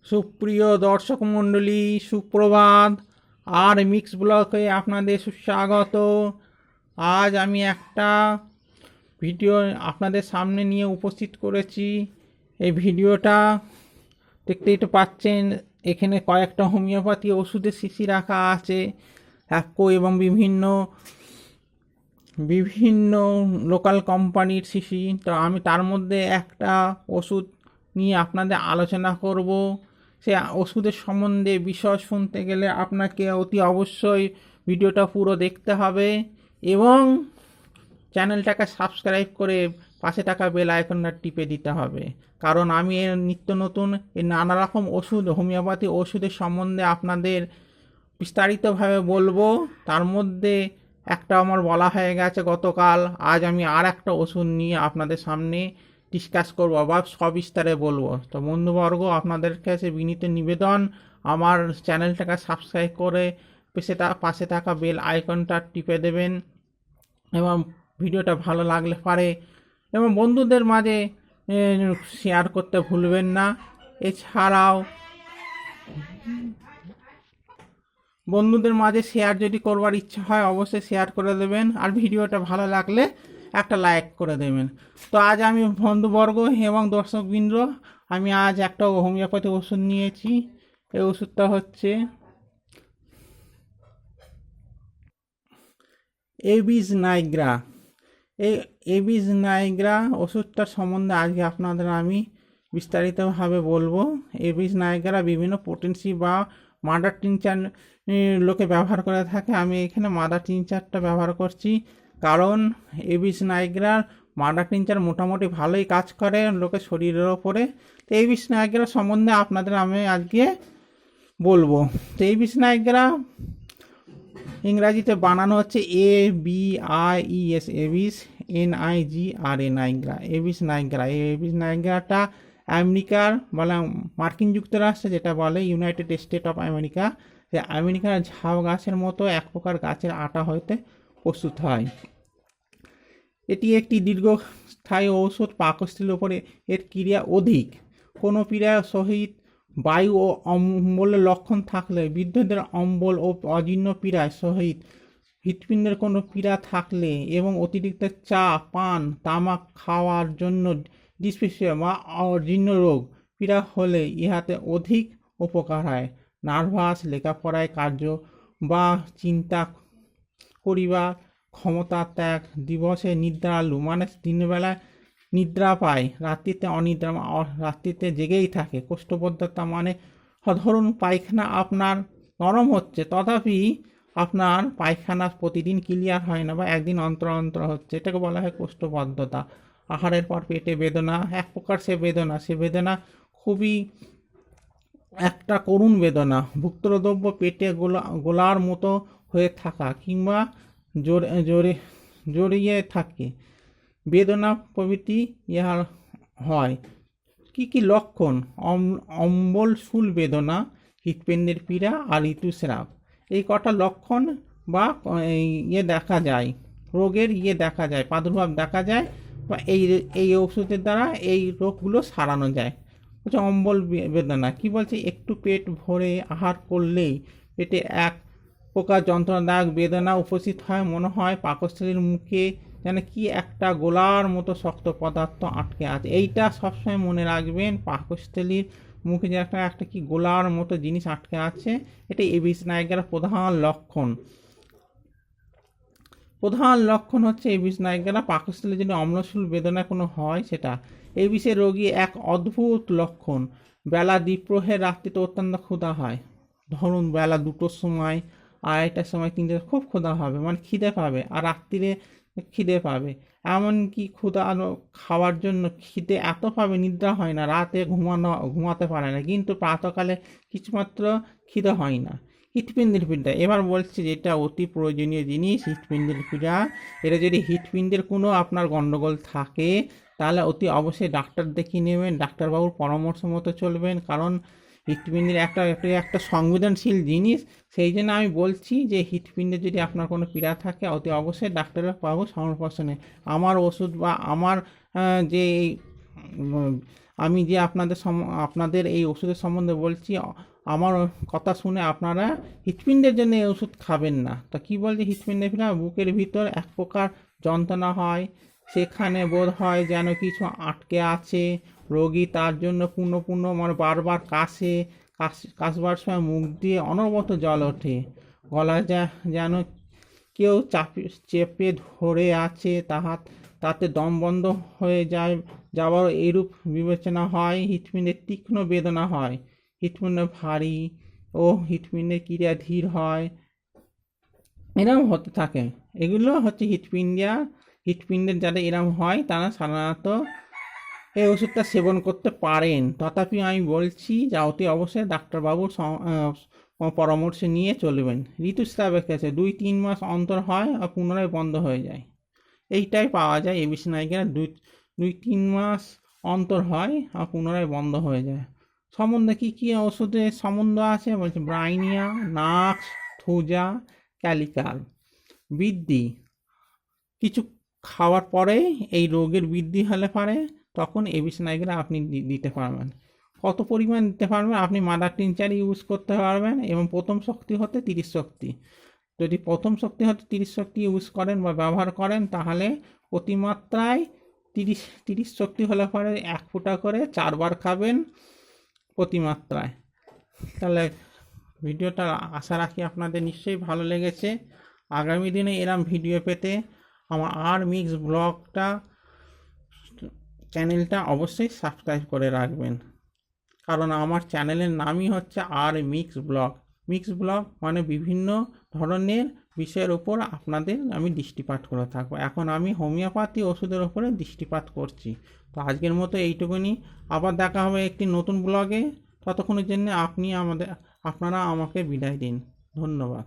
সুপ্রিয় দর্শক মণ্ডলী, সুপ্রভাত। আর মিক্স ব্লকে আপনাদের সুস্বাগত। আজ আমি একটা ভিডিও আপনাদের সামনে নিয়ে উপস্থিত করেছি। এই ভিডিওটা দেখতেই তো পাচ্ছেন, এখানে কয়েকটা হোমিওপ্যাথি ওষুধের শিশি রাখা আছে অ্যাকো এবং বিভিন্ন বিভিন্ন লোকাল কোম্পানির শিশি। তো আমি তার মধ্যে একটা ওষুধ নিয়ে আপনাদের আলোচনা করব। সে ওষুধের সম্বন্ধে বিষয় শুনতে গেলে আপনাকে অতি অবশ্যই ভিডিওটা পুরো দেখতে হবে এবং চ্যানেলটাকে সাবস্ক্রাইব করে পাশে থাকা বেল আইকনটা টিপে দিতে হবে, কারণ আমি এর নিত্য নতুন নানা রকম ওষুধ, হোমিওপ্যাথি ওষুধের সম্বন্ধে আপনাদের বিস্তারিতভাবে বলবো। তার মধ্যে একটা আমার বলা হয়ে গেছে গতকাল, আজ আমি আর একটা ওষুধ নিয়ে আপনাদের সামনে ডিসকাস করবো বা সবিস্তারে বলবো। তো বন্ধুবর্গ, আপনাদের কাছে বিনীত নিবেদন, আমার চ্যানেলটাকে সাবস্ক্রাইব করে পাশে থাকা বেল আইকনটা টিপে দেবেন এবং ভিডিওটা ভালো লাগলে পারে এবং বন্ধুদের মাঝে শেয়ার করতে ভুলবেন না। এছাড়াও বন্ধুদের মাঝে শেয়ার যদি করবার ইচ্ছা হয় অবশ্যই শেয়ার করে দেবেন, আর ভিডিওটা ভালো লাগলে একটা লাইক করে দেবেন। তো আজ আমি বন্ধুবর্গ এবং দর্শকবৃন্দ, আমি আজ একটা হোমিওপ্যাথি ওষুধ নিয়েছি। এই ওষুধটা হচ্ছে এবিস নাইগ্রা। এই এবিস নাইগ্রা ওষুধটার সম্বন্ধে আজকে আপনাদের আমি বিস্তারিতভাবে বলবো। এবিস নাইগ্রা বিভিন্ন পোটেন্সি বা মাদার টিনচার লোকে ব্যবহার করে থাকে। আমি এখানে মাদার টিনচারটা ব্যবহার করছি, কারণ এবিস নাইগ্রার মাদার টিনচার মোটামুটি ভালোই কাজ করে লোকের শরীরের ওপরে। তো এবিস নাইগ্রা সম্বন্ধে আপনাদের আমি আজকে বলবো। তো এবিস নাইগ্রা ইংরাজিতে বানানো হচ্ছে ABIES, এবিস NIGRA, নাইগ্রা, এবিস নাইগ্রা। এই এবিস নাইগ্রাটা আমেরিকার বলে মার্কিন যুক্তরাষ্ট্রে যেটা বলে ইউনাইটেড স্টেট অফ আমেরিকা, যে আমেরিকার ঝাউ গাছের মতো এক প্রকার গাছের আটা হইতে প্রস্তুত হয়। এটি একটি দীর্ঘস্থায়ী ঔষধ। পাকস্থলীর উপরে এর ক্রিয়া অধিক। কোনো পীড়ার সহিত বায়ু ও অম্বলের লক্ষণ থাকলে, বৃদ্ধদের অম্বল ও অজীর্ণ পীড়ার সহিত হৃৎপিণ্ডের কোনো পীড়া থাকলে এবং অতিরিক্ত চা পান তামাক খাওয়ার জন্য ডিসপেপসিয়া বা অজীর্ণ রোগ পীড়া হলে ইহাতে অধিক উপকার হয়। নার্ভাস, লেখাপড়ায় কার্য বা চিন্তা করিবা ক্ষমতা ত্যাগ, দিবসে নিদ্রালু মানে দিনবেলায় নিদ্রা পায়, রাত্রিতে অনিদ্রা রাত্রিতে জেগেই থাকে, কোষ্ঠবদ্ধতা মানে ধরুন পায়খানা আপনার নরম হচ্ছে তথাপি আপনার পায়খানা প্রতিদিন ক্লিয়ার হয় না বা একদিন অন্তর অন্তর হচ্ছে, এটাকে বলা হয় কোষ্ঠবদ্ধতা। আহারের পর পেটে বেদনা, এক প্রকার সে বেদনা খুবই একটা করুণ বেদনা। ভুক্তদ্রব্য পেটে গোলার মতো হয়ে থাকা কিংবা জোরে জোরে জড়িয়ে থাকে, বেদনা প্রভৃতি ইহার হয়। কি কি লক্ষণ? অম্বল শুল বেদনা, হৃৎপিণ্ডের পীড়া আর ঋতুস্রাব, এই কটা লক্ষণ বা দেখা যায়, রোগের দেখা যায়, প্রাদুর্ভাব দেখা যায় বা এই ওষুধের দ্বারা এই রোগগুলো সারানো যায়। হচ্ছে অম্বল বেদনা। কি বলছে? একটু পেট ভরে আহার করলেই পেটে এক প্রকার যন্ত্রণাদায়ক বেদনা উপস্থিত হয়, মনে হয় পাকস্থলীর মুখে যেন কি একটা গোলার মতো শক্ত পদার্থ আটকে আছে। এইটা সবসময় মনে রাখবেন, পাকস্থলীর মুখে যে একটা কি গোলার মতো জিনিস আটকে আছে, এটা এবিস নাইগ্রার প্রধান লক্ষণ হচ্ছে এবিস নাইগ্রা। পাকস্থলী যদি অম্লশূল বেদনা কোনো হয় সেটা এবিসের রোগী এক অদ্ভুত লক্ষণ। বেলা দ্বিপ্রহরের রাত্রিতে অত্যন্ত ক্ষুধা হয়। ধরুন বেলা 2টোর সময়, 2:30টার সময়, 3টে খুব ক্ষুধা হবে, মানে খিদে পাবে, আর রাত্রিরে খিদে পাবে। এমনকি খাওয়ার জন্য খিদে এত পাবে নিদ্রা হয় না, রাতে ঘুমাতে পারে না, কিন্তু প্রাতকালে কিছুমাত্র খিদে হয় না। হৃৎপিণ্ডের পীড়া, এবার বলছি যেটা অতি প্রয়োজনীয় জিনিস, হৃৎপিণ্ডের পীড়া। এটা যদি হৃৎপিণ্ডের কোনো আপনার গণ্ডগোল থাকে তাহলে অতি অবশ্যই ডাক্তার দেখিয়ে নেবেন, ডাক্তারবাবুর পরামর্শ মতো চলবেন, কারণ হৃৎপিণ্ডের একটা সংবেদনশীল জিনিস। সেই জন্য আমি বলছি যে হৃৎপিণ্ডে যদি আপনার কোনো পীড়া থাকে অতি অবশ্যই ডাক্তারের বাবু সংস্পর্শ নেই। আমার ওষুধ বা আমার যে আমি যে আপনাদের এই ওষুধের সম্বন্ধে বলছি, আমার কথা শুনে আপনারা হৃৎপিণ্ডের জন্য এই ওষুধ খাবেন না। তা কী বলছে হৃৎপিণ্ডের ভিতরে বুকের ভিতর এক প্রকার যন্ত্রণা হয়, সেখানে বোধ হয় যেন কিছু আটকে আছে। রোগী তার জন্য পুনঃ মানে বারবার কাশবার সময় মুখ দিয়ে অনবরত জল ওঠে, গলায় যেন কেউ চেপে ধরে আছে, তাতে দম বন্ধ হয়ে যাওয়ার এরূপ বিবেচনা হয়। হৃৎপিণ্ডের তীক্ষ্ণ বেদনা হয়, হৃৎপিণ্ড ভারী ও হৃৎপিণ্ডের ক্রিয়া ধীর হয়, এরকম হতে থাকে। এগুলো হচ্ছে হৃৎপিণ্ডের যাদের এরকম হয় তারা সাধারণত এই ওষুধটা সেবন করতে পারেন। তথাপি আমি বলছি যে অতি অবশ্যই ডাক্তারবাবুর পরামর্শ নিয়ে চলবেন। ঋতুস্রাবের ক্ষেত্রে 2-3 মাস অন্তর হয় আর পুনরায় বন্ধ হয়ে যায়, এইটাই পাওয়া যায় এবিসি নাইগেরা। 2-3 মাস অন্তর হয় আর পুনরায় বন্ধ হয়ে যায়। সম্বন্ধে কী ওষুধের সম্বন্ধ আছে বলছে, ব্রাইনিয়া, নাক্স, থুজা, ক্যালিকাল। বৃদ্ধি, কিছু খাওয়ার পরে এই রোগের বৃদ্ধি হলে পারে তখন এবিসি নাইগেরা আপনি দিতে পারবেন। কত পরিমাণ দিতে পারবেন, আপনি মাদার টিনচার ইউজ করতে পারবেন এবং প্রথম শক্তি হতে 30 শক্তি। যদি প্রথম শক্তি হতে 30 শক্তি ইউজ করেন বা ব্যবহার করেন, তাহলে অতিমাত্রায় 30 শক্তি হলে পরে 1 ফোঁটা করে 4 বার খাবেন প্রতিমাত্রায়। তাহলে ভিডিওটা আশা রাখি আপনাদের নিশ্চয়ই ভালো লেগেছে। আগামী দিনে এরম ভিডিও পেতে আমার আর মিক্স ব্লগটা চ্যানেলটা অবশ্যই সাবস্ক্রাইব করে রাখবেন, কারণ আমার চ্যানেলের নামই হচ্ছে আর মিক্স ব্লগ মানে বিভিন্ন ধরনের বিষয়ের ওপর আপনাদের আমি দৃষ্টিপাত করে থাকবো। এখন আমি হোমিওপ্যাথি ওষুধের ওপরে দৃষ্টিপাত করছি। তো আজকের মতো এইটুকুনি, আবার দেখা হবে একটি নতুন ব্লগে। ততক্ষণের জন্য আপনারা আমাকে বিদায় দিন। ধন্যবাদ।